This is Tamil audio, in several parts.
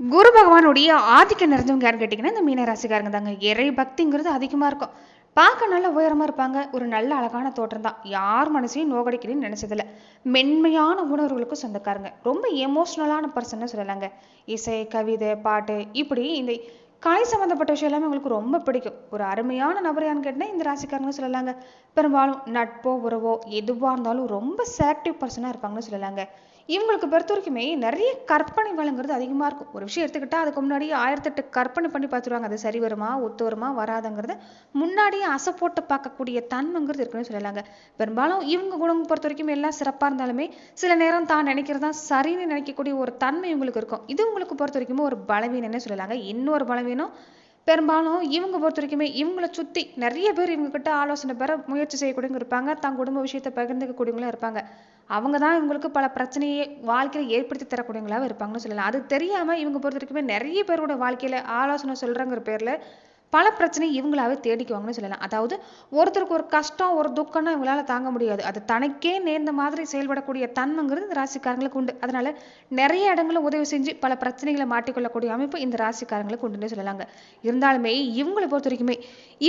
குரு பகவானுடைய ஆதிக்கம் நிறைஞ்சவங்க யாருன்னு கேட்டிங்கன்னா இந்த மீனராசிக்காரங்க தாங்க. இறை பக்திங்கிறது அதிகமாக இருக்கும். பார்க்க நல்ல உயரமாக இருப்பாங்க. ஒரு நல்ல அழகான தோற்றம் தான். யார் மனசையும் நோகடிக்கணும்னு நினச்சதில்ல. மென்மையான உணர்வுகளுக்கும் சொந்தக்காரங்க. ரொம்ப எமோஷ்னலான பர்சன்னு சொல்லலாங்க. இசை, கவிதை, பாட்டு இப்படி இந்த கலை சம்மந்தப்பட்ட விஷயம் எல்லாமே உங்களுக்கு ரொம்ப பிடிக்கும். ஒரு அருமையான நபர் யான்னு கேட்டால் இந்த ராசிக்காரங்க சொல்லலாங்க. பெரும்பாலும் நட்போ உறவோ எதுவாக இருந்தாலும் ரொம்ப செலக்டிவ் பர்சனாக இருப்பாங்கன்னு சொல்லலாங்க. இவங்களுக்கு பொறுத்த வரைக்குமே நிறைய கற்பனை வளங்கிறது அதிகமாக இருக்கும். ஒரு விஷயம் எடுத்துக்கிட்டால் அதுக்கு முன்னாடியே 1008 கற்பனை பண்ணி பார்த்துருவாங்க. அது சரி வருமா ஒத்து வருமா வராதுங்கிறத முன்னாடியே அசை போட்டு பார்க்கக்கூடிய தன்மைங்கிறது இருக்குன்னு சொல்லலாங்க. பெரும்பாலும் இவங்க குணம் பொறுத்த வரைக்கும் எல்லாம் சிறப்பாக இருந்தாலுமே சில நேரம் தான் நினைக்கிறதா சரின்னு நினைக்கக்கூடிய ஒரு தன்மை இவங்களுக்கு இருக்கும். இது உங்களுக்கு பொறுத்த வரைக்கும் ஒரு பலவீனம்னு சொல்லலாங்க. இன்னொரு பலவீனம் பெரும்பாலும் இவங்க பொறுத்த வரைக்குமே இவங்களை சுற்றி நிறைய பேர் இவங்க கிட்ட ஆலோசனை பெற முயற்சி செய்யக்கூடியவங்க இருப்பாங்க. தன் குடும்ப விஷயத்தை பகிர்ந்துக்கக்கூடியவங்களும் இருப்பாங்க. அவங்க தான் இவங்களுக்கு பல பிரச்சனையை வாழ்க்கையில் ஏற்படுத்தி தரக்கூடியவங்களாக இருப்பாங்கன்னு சொல்லலாம். அது தெரியாமல் இவங்க பொறுத்த வரைக்குமே நிறைய பேரோட வாழ்க்கையில் ஆலோசனை சொல்கிறங்கிற பேரில் பல பிரச்சனை இவங்களாவே தேடிக்குவாங்கன்னு சொல்லலாம். அதாவது ஒருத்தருக்கு ஒரு கஷ்டம் ஒரு துக்கம்னா இவங்களால தாங்க முடியாது. அது தனக்கே நேர்ந்த மாதிரி செயல்படக்கூடிய தன்மைங்கிறது இந்த ராசிக்காரங்களுக்கு உண்டு. அதனால நிறைய இடங்களில் உதவி செஞ்சு பல பிரச்சனைகளை மாட்டிக்கொள்ளக்கூடிய அமைப்பு இந்த ராசிக்காரங்களுக்கு உண்டுன்னு சொல்லலாங்க. இருந்தாலுமே இவங்களை பொறுத்த வரைக்குமே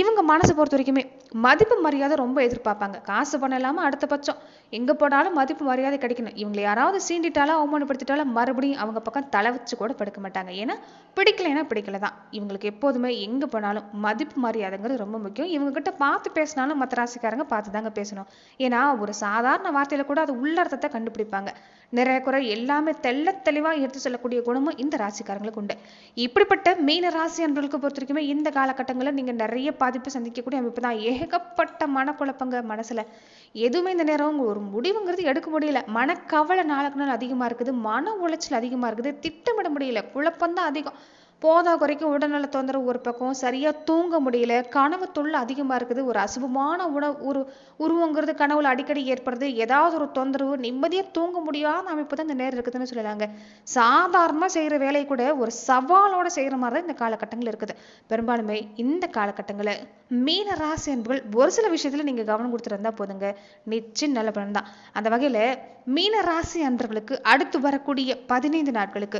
இவங்க மனசை பொறுத்த வரைக்குமே மதிப்பு மரியாதை ரொம்ப எதிர்பார்ப்பாங்க. காசு பணம் இல்லாமல் அடுத்த பட்சம் எங்கே போனாலும் மதிப்பு மரியாதை கிடைக்கணும். இவங்களை யாராவது சீண்டிட்டாலும் அவமானப்படுத்திட்டாலும் மறுபடியும் அவங்க பக்கம் தலை வச்சு கூட படுக்க மாட்டாங்க. ஏன்னா பிடிக்கலைன்னா பிடிக்கல தான். இவங்களுக்கு எப்போதுமே எங்கே போனாலும் மதிப்பு மரியாதைங்கிறது ரொம்ப முக்கியம். இவங்க கிட்ட பார்த்து பேசினாலும் மற்ற ராசிக்காரங்க பார்த்து தாங்க பேசணும். ஏன்னா ஒரு சாதாரண வார்த்தையில கூட அது உள்ளர்த்தத்தை கண்டுபிடிப்பாங்க. நிறைய குறை எல்லாமே தெள்ள தெளிவாக எடுத்து சொல்லக்கூடிய குணமும் இந்த ராசிக்காரங்களுக்கு உண்டு. இப்படிப்பட்ட மீன ராசி அன்பர்களுக்கு பொறுத்த வரைக்குமே இந்த காலகட்டங்களில் நீங்க நிறைய பாதிப்பு சந்திக்கக்கூடிய அமைப்பு தான். ஏகப்பட்ட மனக்குழப்பங்க மனசுல எதுவுமே இந்த நேரம் ஒரு முடிவுங்கிறது எடுக்க முடியல. மனக்கவலை நாளுக்கு நாள் அதிகமா இருக்குது. மன உளைச்சல் அதிகமா இருக்குது. திட்டமிட முடியல. குழப்பம்தான் அதிகம். போதா குறைக்கு உடல்நல தொந்தரவு ஒரு பக்கம், சரியா தூங்க முடியல, கனவு தொல்லை அதிகமா இருக்குது. ஒரு அசுபமான உருவங்கிறது கனவுல அடிக்கடி ஏற்படுறது. ஏதாவது ஒரு தொந்தரவு, நிம்மதியா தூங்க முடியாத அமைப்பு தான் இந்த நேரம் இருக்குதுன்னு சொல்லலாங்க. சாதாரணமா செய்யற வேலையை கூட ஒரு சவாலோட செய்யற மாதிரி தான் இந்த காலகட்டங்கள் இருக்குது. பெரும்பாலுமே இந்த காலகட்டங்களை மீன ராசி என்பர்கள் ஒரு சில விஷயத்துல நீங்க கவனம் கொடுத்துருந்தா போதுங்க, நிச்சயம் நல்ல பலன் தான். அந்த வகையில மீன ராசி அன்பர்களுக்கு அடுத்து வரக்கூடிய 15 நாட்களுக்கு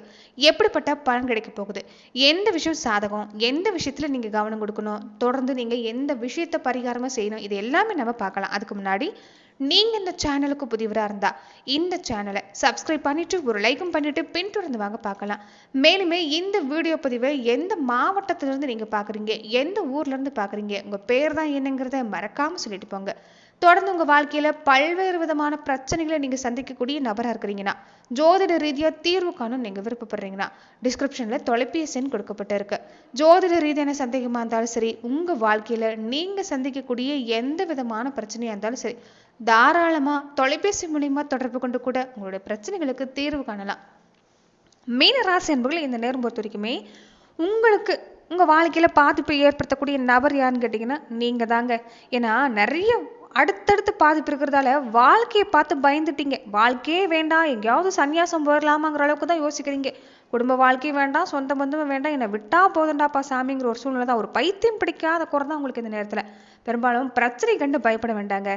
எப்படிப்பட்ட பலன் கிடைக்க போகுது, எந்த விஷயம் சாதகம், எந்த விஷயத்துல நீங்க கவனம் கொடுக்கணும், தொடர்ந்து நீங்க எந்த விஷயத்த பரிகாரமா செய்யணும், இது எல்லாமே நம்ம பார்க்கலாம். அதுக்கு முன்னாடி நீங்க இந்த சேனலுக்கு புதியவரா இருந்தா இந்த சேனலை சப்ஸ்கிரைப் பண்ணிட்டு ஒரு லைக்கும் பண்ணிட்டு பின்தொடர்ந்து வாங்க பார்க்கலாம். மேலுமே இந்த வீடியோ பதிவை எந்த மாவட்டத்திலிருந்து நீங்க பாக்குறீங்க, எந்த ஊர்ல இருந்து பாக்குறீங்க, உங்க பேர் தான் என்னங்கிறத மறக்காம சொல்லிட்டு போங்க. தொடர்ந்து உங்க வாழ்க்கையில பல்வேறு விதமான பிரச்சனைகளை நீங்க சந்திக்கக்கூடிய நபரா இருக்கிறீங்கன்னா, ஜோதிட ரீதியா தீர்வு காணும் நீங்க விருப்பப்படுறீங்கன்னா டிஸ்கிரிப்ஷன்ல தொலைபேசி எண் கொடுக்கப்பட்டு இருக்கு. ஜோதிட ரீதியான சந்தேகமா இருந்தாலும் சரி, உங்க வாழ்க்கையில நீங்க சந்திக்கக்கூடிய எந்த விதமான பிரச்சனையா இருந்தாலும் சரி, தாராளமா தொலைபேசி மூலியமா தொடர்பு கொண்டு கூட உங்களுடைய பிரச்சனைகளுக்கு தீர்வு காணலாம். மீன ராசி என்பவர்கள் இந்த நேரம் பொறுத்த வரைக்குமே உங்களுக்கு உங்க வாழ்க்கையில பாதிப்பை ஏற்படுத்தக்கூடிய நபர் யாருன்னு கேட்டீங்கன்னா நீங்க தாங்க. ஏன்னா நிறைய அடுத்தடுத்து பாதிப்பு இருக்கிறதால வாழ்க்கையை பார்த்து பயந்துட்டீங்க. வாழ்க்கையே வேண்டாம், எங்கேயாவது சன்னியாசம் போயிடலாமாங்கிற அளவுக்கு தான் யோசிக்கிறீங்க. குடும்ப வாழ்க்கையும் வேண்டாம், சொந்த பந்தமும் வேண்டாம், என்னை விட்டா போதுண்டாப்பா சாமிங்கிற ஒரு சூழ்நிலை தான். ஒரு பைத்தியம் பிடிக்காத குறை தான் உங்களுக்கு இந்த நேரத்துல. பெரும்பாலும் பிரச்சனை கண்டு பயப்பட வேண்டாங்க.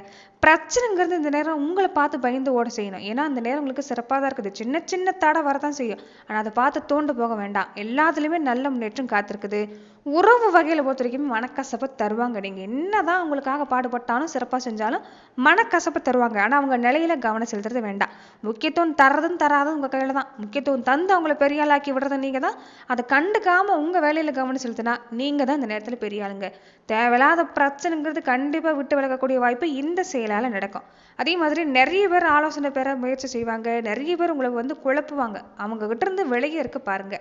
பிரச்சனைங்கிறது இந்த நேரம் உங்களை பார்த்து பயந்து ஓட செய்யணும். ஏன்னா அந்த நேரம் உங்களுக்கு சிறப்பாக தான் இருக்குது. சின்ன சின்ன தடை வரதான் செய்யும். ஆனால் அதை பார்த்து தோண்டு போக வேண்டாம். எல்லாத்துலேயுமே நல்ல முன்னேற்றம் காத்திருக்குது. உறவு வகையில் பொறுத்த வரைக்கும் மனக்கசப்பை தருவாங்க. நீங்கள் என்னதான் உங்களுக்காக பாடுபட்டாலும் சிறப்பாக செஞ்சாலும் மனக்கசப்பை தருவாங்க. ஆனால் அவங்க நிலையில கவனம் செலுத்துறது வேண்டாம். முக்கியத்துவம் தர்றதும் தராதும் உங்கள் கையில் தான். முக்கியத்துவம் தந்து அவங்கள பெரிய ஆளாக்கி விடுறது நீங்கள் தான். அதை கண்டுக்காம உங்கள் வேலையில் கவனம் செலுத்தினா நீங்கள் தான் இந்த நேரத்தில் பெரிய ஆளுங்க. தேவையில்லாத பிரச்சனைங்கிறது கண்டிப்பாக விட்டு விலகக்கூடிய வாய்ப்பு இந்த செயலால் நடக்கும். அதே மாதிரி நிறைய பேர் ஆலோசனை பெற முயற்சி செய்வாங்க. நிறைய பேர் உங்களை குழப்புவாங்க. அவங்க கிட்ட இருந்து விலகி இருக்க பாருங்க.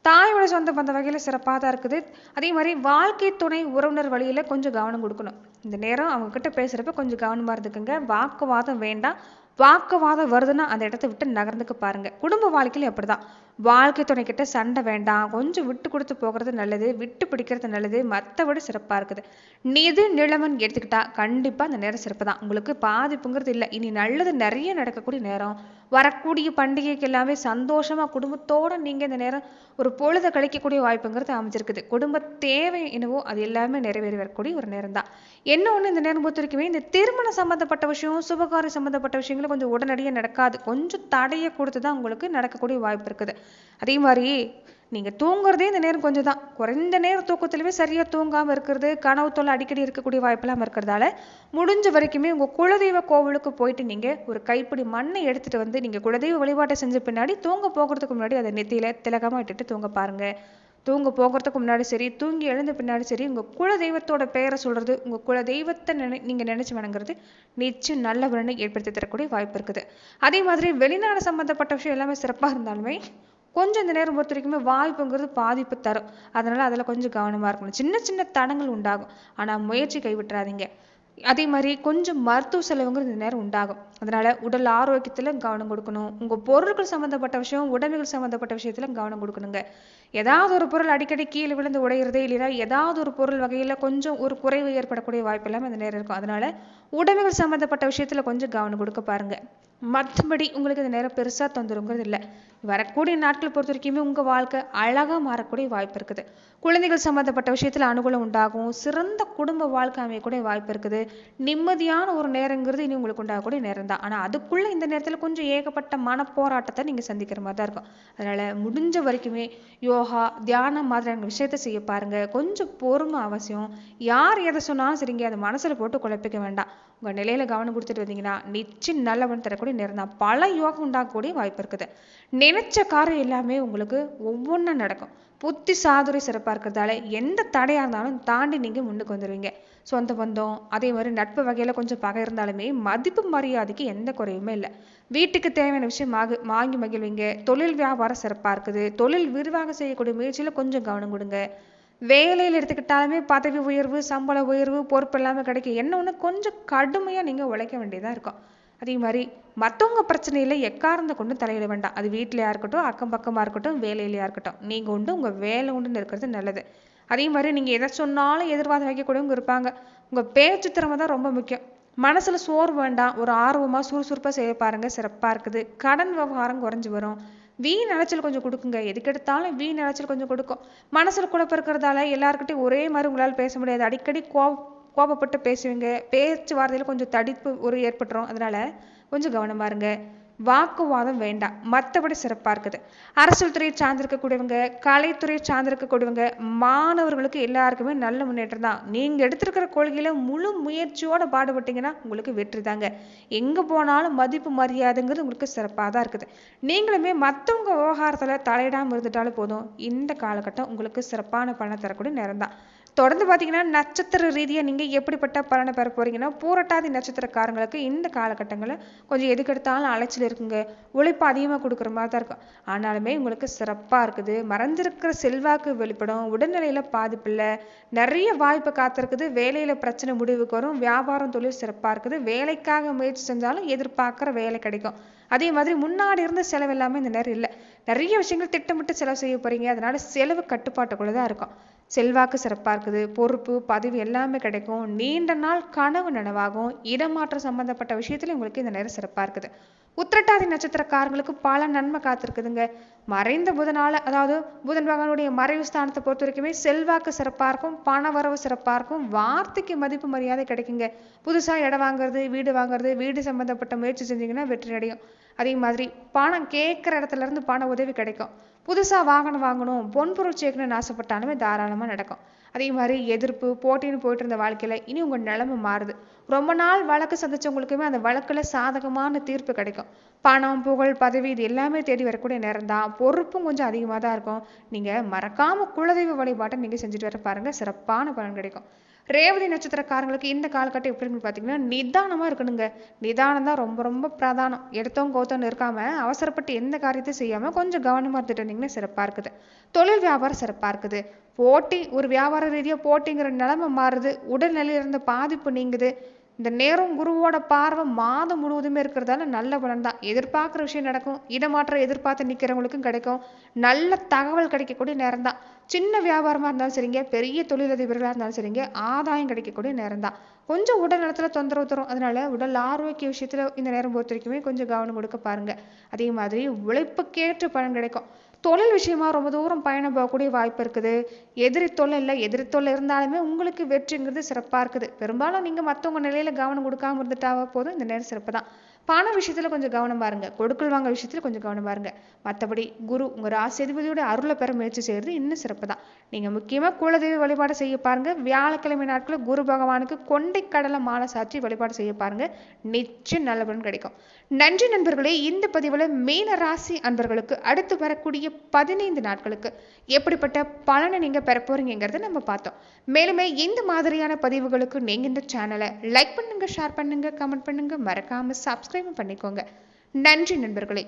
தாயோட சொந்த பந்த வகையில் சிறப்பாக தான் இருக்குது. அதே மாதிரி வாழ்க்கை துணை உறவினர் வழியில கொஞ்சம் கவனம் கொடுக்கணும். இந்த நேரம் அவங்க கிட்ட பேசுறப்ப கொஞ்சம் கவனமா இருந்துக்குங்க. வாக்குவாதம் வேண்டாம். வாக்குவாதம் வருதுன்னா அந்த இடத்த விட்டு நகர்ந்துக்க பாருங்க. குடும்ப வாழ்க்கையில அப்படிதான். வாழ்க்கை துணை கிட்ட சண்டை வேண்டாம். கொஞ்சம் விட்டு கொடுத்து போகிறது நல்லது, விட்டு பிடிக்கிறது நல்லது. மற்றபடி சிறப்பா இருக்குது. நிதி நிலைமன் எடுத்துக்கிட்டா கண்டிப்பா அந்த நேரம் சிறப்பு தான். உங்களுக்கு பாதிப்புங்கிறது இல்லை. இனி நல்லது நிறைய நடக்கக்கூடிய நேரம். வரக்கூடிய பண்டிகைக்கு எல்லாமே சந்தோஷமா குடும்பத்தோட நீங்க இந்த நேரம் ஒரு பொழுதை கழிக்கக்கூடிய வாய்ப்புங்கிறது அமைஞ்சிருக்குது. குடும்ப தேவை என்னவோ அது எல்லாமே நிறைவேறி வரக்கூடிய ஒரு நேரம் தான். என்ன ஒண்ணு இந்த நேரம் பொறுத்த வரைக்குமே இந்த திருமணம் சம்பந்தப்பட்ட விஷயம், சுபகாரம் சம்பந்தப்பட்ட விஷயங்களும் கொஞ்சம் உடனடியாக நடக்காது. கொஞ்சம் தடையை கொடுத்து தான் உங்களுக்கு நடக்கக்கூடிய வாய்ப்பு இருக்குது. அதே மாதிரி நீங்கள் தூங்குறதே இந்த நேரம் கொஞ்சம் தான். குறைந்த நேரம் தூக்கத்துலேயுமே சரியாக தூங்காமல் இருக்கிறது, கனவு தொல்லை அடிக்கடி இருக்கக்கூடிய வாய்ப்பெல்லாம் இருக்கிறதால முடிஞ்ச வரைக்குமே உங்கள் குலதெய்வ கோவிலுக்கு போயிட்டு நீங்கள் ஒரு கைப்பிடி மண்ணை எடுத்துகிட்டு வந்து நீங்கள் குலதெய்வ வழிபாட்டை செஞ்ச பின்னாடி தூங்க போகிறதுக்கு முன்னாடி அதை நெத்தியில் திலகமாக இட்டுட்டு தூங்க பாருங்கள். தூங்க போகிறதுக்கு முன்னாடி சரி, தூங்கி எழுந்த பின்னாடி சரி, உங்கள் குல தெய்வத்தோட பெயரை சொல்கிறது, உங்கள் குல தெய்வத்தை நீங்கள் நினச்சி வணங்குறது நிச்சயம் நல்ல பலனை ஏற்படுத்தி தரக்கூடிய வாய்ப்பு இருக்குது. அதே மாதிரி வெளிநாடு சம்மந்தப்பட்ட விஷயம் எல்லாமே சிறப்பாக இருந்தாலுமே கொஞ்சம் இந்த நேரம் பொறுத்த வரைக்குமே வாய்ப்புங்கிறது பாதிப்பு தரும். அதனால் அதில் கொஞ்சம் கவனமாக இருக்கணும். சின்ன சின்ன தடங்கள் உண்டாகும், ஆனால் முயற்சி கைவிட்டுறாதீங்க. அதே மாதிரி கொஞ்சம் மருத்துவ செலவுங்கிறது இந்த நேரம் உண்டாகும். அதனால் உடல் ஆரோக்கியத்தில் கவனம் கொடுக்கணும். உங்கள் பொருட்கள் சம்மந்தப்பட்ட விஷயம், உடைமைகள் சம்மந்தப்பட்ட விஷயத்தில் கவனம் கொடுக்கணுங்க. ஏதாவது ஒரு பொருள் அடிக்கடி கீழே விழுந்து உடையிறதே, இல்லைன்னா ஏதாவது ஒரு பொருள் வகையில் கொஞ்சம் ஒரு குறைவு ஏற்படக்கூடிய வாய்ப்பு எல்லாமே இந்த நேரம் இருக்கும். அதனால் உடைமைகள் சம்மந்தப்பட்ட விஷயத்தில் கொஞ்சம் கவனம் கொடுக்க பாருங்கள். மற்றபடி உங்களுக்கு இந்த நேரம் பெருசாக தொந்தரவுங்கிறது இல்லை. வரக்கூடிய நாட்கள் பொறுத்த வரைக்குமே உங்கள் வாழ்க்கை அழகாக மாறக்கூடிய வாய்ப்பு இருக்குது. குழந்தைகள் சம்மந்தப்பட்ட விஷயத்தில் அனுகூலம் உண்டாகும். சிறந்த குடும்ப வாழ்க்கை அமையக்கூடிய வாய்ப்பு இருக்குது. நிம்மதியான ஒரு நேரங்கிறது இனி உங்களுக்கு உண்டாகக்கூடிய நேரம் தான். ஆனால் அதுக்குள்ளே இந்த நேரத்தில் கொஞ்சம் ஏகப்பட்ட மனப்போராட்டத்தை நீங்கள் சந்திக்கிற மாதிரி தான் இருக்கும். அதனால் முடிஞ்ச வரைக்குமே யோகா, தியானம் மாதிரியான விஷயத்தை செய்ய பாருங்கள். கொஞ்சம் பொறுமை அவசியம். யார் எதை சொன்னாலும் சரிங்க, அதை மனசில் போட்டு குழப்பிக்க வேண்டாம். உங்கள் நிலையில் கவனம் கொடுத்துட்டு வந்தீங்கன்னா நிச்சயம் நல்லவன் தரக்கூடிய நேரம் தான். பல யோகம் உண்டாகக்கூடிய வாய்ப்பு இருக்குது. நினைச்ச காரியம் எல்லாமே உங்களுக்கு ஒவ்வொன்றா நடக்கும். புத்தி சாதுரை சிறப்பாக இருக்கிறதால எந்த தடையாக இருந்தாலும் தாண்டி நீங்கள் முன்னுக்கு வந்துடுவீங்க. சொந்த பந்தம், அதே மாதிரி நட்பு வகையில் கொஞ்சம் பகை இருந்தாலுமே மதிப்பு மரியாதைக்கு எந்த குறையுமே இல்லை. வீட்டுக்கு தேவையான விஷயம் வாங்கி மகிழ்வீங்க. தொழில் வியாபாரம் சிறப்பாக இருக்குது. தொழில் விரிவாக செய்யக்கூடிய முயற்சியில் கொஞ்சம் கவனம் கொடுங்க. வேலையில் எடுத்துக்கிட்டாலுமே பதவி உயர்வு, சம்பள உயர்வு, பொறுப்பு எல்லாமே கிடைக்கும். என்ன ஒன்று கொஞ்சம் கடுமையாக நீங்கள் உழைக்க வேண்டியதாக இருக்கும். அதே மாதிரி மற்றவங்க பிரச்சனையில் எக்காரந்த கொண்டு தலையிட வேண்டாம். அது வீட்டிலையா இருக்கட்டும், அக்கம் பக்கமாக இருக்கட்டும், வேலையிலையா இருக்கட்டும், நீங்கள் உண்டு உங்கள் வேலை உண்டுன்னு இருக்கிறது நல்லது. அதே மாதிரி நீங்கள் எதை சொன்னாலும் எதிர்வாதம் வைக்கக்கூடியவங்க இருப்பாங்க. உங்கள் பேச்சு திறமை தான் ரொம்ப முக்கியம். மனசில் சோர்வு வேண்டாம். ஒரு ஆர்வமாக சுறுசுறுப்பாக செய்ய பாருங்கள். சிறப்பாக இருக்குது. கடன் விவகாரம் குறைஞ்சி வரும். வீண் அலைச்சல் கொஞ்சம் கொடுக்குங்க. எதுக்கு எடுத்தாலும் வீண் அலைச்சல் கொஞ்சம் கொடுக்கும். மனசில் குழப்பம் இருக்கிறதால எல்லாருக்கிட்டையும் ஒரே மாதிரி உங்களால் பேச முடியாது. அடிக்கடி கோபப்பட்டு பேசுவீங்க. பேச்சு வார்த்தையில் கொஞ்சம் தடிப்பு ஏற்பட்டுரும். அதனால் கொஞ்சம் கவனமாக இருங்க. வாக்குவாதம் வேண்டாம். மற்றபடி சிறப்பாக இருக்குது. அரசியல் துறையை சார்ந்திருக்கக்கூடியவங்க, கலைத்துறையை சார்ந்திருக்கக்கூடியவங்க, மாணவர்களுக்கு எல்லாருக்குமே நல்ல முன்னேற்றம் தான். நீங்கள் எடுத்திருக்கிற கொள்கையில் முழு முயற்சியோடு பாடுபட்டீங்கன்னா உங்களுக்கு வெற்றி தாங்க. எங்கே போனாலும் மதிப்பு மரியாதைங்கிறது உங்களுக்கு சிறப்பாக தான் இருக்குது. நீங்களுமே மற்றவங்க விவகாரத்தில் தலையிடாமல் இருந்துட்டாலும் போதும். இந்த காலகட்டம் உங்களுக்கு சிறப்பான பலனை தரக்கூடிய நேரம் தான். தொடர்ந்து பார்த்தீங்கன்னா நட்சத்திர ரீதியாக நீங்கள் எப்படிப்பட்ட பலனை பெற போகிறீங்கன்னா, பூரட்டாதி நட்சத்திரக்காரங்களுக்கு இந்த காலகட்டங்களில் கொஞ்சம் எதுக்கெடுத்தாலும் அலைச்சல் இருக்குங்க. உழைப்பு அதிகமாக கொடுக்குற மாதிரி தான் இருக்கும். ஆனாலுமே உங்களுக்கு சிறப்பாக இருக்குது. மறைஞ்சிருக்கிற செல்வாக்கு வெளிப்படும். உடல்நிலையில் பாதிப்பு இல்லை. நிறைய வாய்ப்பு காத்திருக்குது. வேலையில் பிரச்சனை முடிவுக்கு வரும். வியாபாரம், தொழில் சிறப்பாக இருக்குது. வேலைக்காக முயற்சி செஞ்சாலும் எதிர்பார்க்குற வேலை கிடைக்கும். அதே மாதிரி முன்னாடி இருந்த செலவு எல்லாமே இந்த நேரம் இல்லை. நிறைய விஷயங்கள் திட்டமிட்டு செலவு செய்ய போகிறீங்க. அதனால செலவு கட்டுப்பாட்டுக்குள்ளே தான் இருக்கும். செல்வாக்கு சிறப்பாக இருக்குது. பொறுப்பு, பதவி எல்லாமே கிடைக்கும். நீண்ட நாள் கனவு நனவாகும். இடமாற்றம் சம்பந்தப்பட்ட விஷயத்துல உங்களுக்கு இந்த நேரம் சிறப்பாக இருக்குது. உத்திரட்டாதி நட்சத்திரக்காரங்களுக்கு பல நன்மை காத்திருக்குதுங்க. மறைந்த புதனால, அதாவது புதன் பகவானுடைய மறைவு ஸ்தானத்தை பொறுத்த வரைக்குமே செல்வாக்கு சிறப்பாக இருக்கும். பண வரவு சிறப்பாக இருக்கும். வார்த்தைக்கு மதிப்பு மரியாதை கிடைக்குங்க. புதுசாக இடம் வாங்குறது, வீடு சம்பந்தப்பட்ட முயற்சி செஞ்சீங்கன்னா வெற்றி அடையும். அதே மாதிரி பணம் கேட்குற இடத்துல இருந்து பண உதவி கிடைக்கும். புதுசாக வாகனம் வாங்கணும், பொன்பொருள் சேர்க்கணும்னு ஆசைப்பட்டாலுமே தாராளமாக நடக்கும். அதே மாதிரி எதிர்ப்பு, போட்டின்னு போயிட்டு இருந்த வாழ்க்கையில் இனி உங்கள் நிலைமை மாறுது. ரொம்ப நாள் வழக்கு சந்திச்சவங்களுக்குமே அந்த வழக்கில் சாதகமான தீர்ப்பு கிடைக்கும். பணம், புகழ், பதவி இது எல்லாமே தேடி வரக்கூடிய நேரம் தான். பொறுப்பும் கொஞ்சம் அதிகமாக தான் இருக்கும். நீங்கள் மறக்காமல் குலதெய்வ வழிபாட்டை நீங்கள் செஞ்சுட்டு வர பாருங்கள். சிறப்பான பலன் கிடைக்கும். ரேவதி நட்சத்திரக்காரங்களுக்கு இந்த காலகட்டம் எப்படின்னு பார்த்தீங்கன்னா நிதானமாக இருக்கணுங்க. நிதானம் தான் ரொம்ப ரொம்ப பிரதானம். எடுத்தோம் கோத்தோன்னு இருக்காமல் அவசரப்பட்டு எந்த காரியத்தையும் செய்யாமல் கொஞ்சம் கவனமாக இருந்துட்டு இருந்தீங்கன்னா சிறப்பாக இருக்குது. தொழில் வியாபாரம் சிறப்பாக இருக்குது. போட்டி, ஒரு வியாபார ரீதியாக போட்டிங்கிற நிலைமை மாறுது. உடல்நிலையில இருந்த பாதிப்பு நீங்குது. இந்த நேரம் குருவோட பார்வை மாதம் முழுவதுமே இருக்கிறதால நல்ல பலன் தான். எதிர்பார்க்குற விஷயம் நடக்கும். இடமாற்றம் எதிர்பார்த்து நிற்கிறவங்களுக்கும் கிடைக்கும். நல்ல தகவல் கிடைக்கக்கூடிய நேரம் தான். சின்ன வியாபாரமாக இருந்தாலும் சரிங்க, பெரிய தொழிலதிபர்களாக இருந்தாலும் சரிங்க, ஆதாயம் கிடைக்கக்கூடிய நேரம் தான். கொஞ்சம் உடல் நலத்தில் தொந்தரவு தரும். அதனால உடல் ஆரோக்கிய விஷயத்தில் இந்த நேரம் பொறுத்த வரைக்குமே கொஞ்சம் கவனம் கொடுக்க பாருங்க. அதே மாதிரி உழைப்புக்கேற்ற பலன் கிடைக்கும். தொழில் விஷயமா ரொம்ப தூரம் பயணம் போகக்கூடிய வாய்ப்பு இருக்குது. எதிரி தொல்லை இருந்தாலுமே உங்களுக்கு வெற்றிங்கிறது சிறப்பாக இருக்குது. பெரும்பாலும் நீங்கள் மற்றவங்க நிலையில் கவனம் கொடுக்காம இருந்துட்டா போதும். இந்த நேரம் சிறப்பு தான். பண விஷயத்துல கொஞ்சம் கவனம் பாருங்க, கொடுக்கல் வாங்க விஷயத்துல கொஞ்சம் கவனம் பாருங்க. மற்றபடி குரு உங்க ராசிதிபதியோட அருளை பெற முயற்சி செய்யறது இன்னும் சிறப்பு தான். நீங்க முக்கியமா குலதெய்வ வழிபாடு செய்ய பாருங்க. வியாழக்கிழமை நாட்களில் குரு பகவானுக்கு கொண்டை கடலை மாலை சாற்றி வழிபாடு செய்ய பாருங்க. நிச்சயம் நல்ல பலன் கிடைக்கும். நன்றி நண்பர்களே. இந்த பதிவுல மீன ராசி அன்பர்களுக்கு அடுத்து வரக்கூடிய 15 நாட்களுக்கு எப்படிப்பட்ட பலனை நீங்க பெற போறீங்கிறத நம்ம பார்த்தோம். மேலுமே இந்த மாதிரியான பதிவுகளுக்கு நீங்க இந்த சேனலை லைக் பண்ணுங்க, ஷேர் பண்ணுங்க, கமெண்ட் பண்ணுங்க, மறக்காம சப்ஸ்கிரைப் பண்ணிக்கோங்க. நன்றி நண்பர்களே.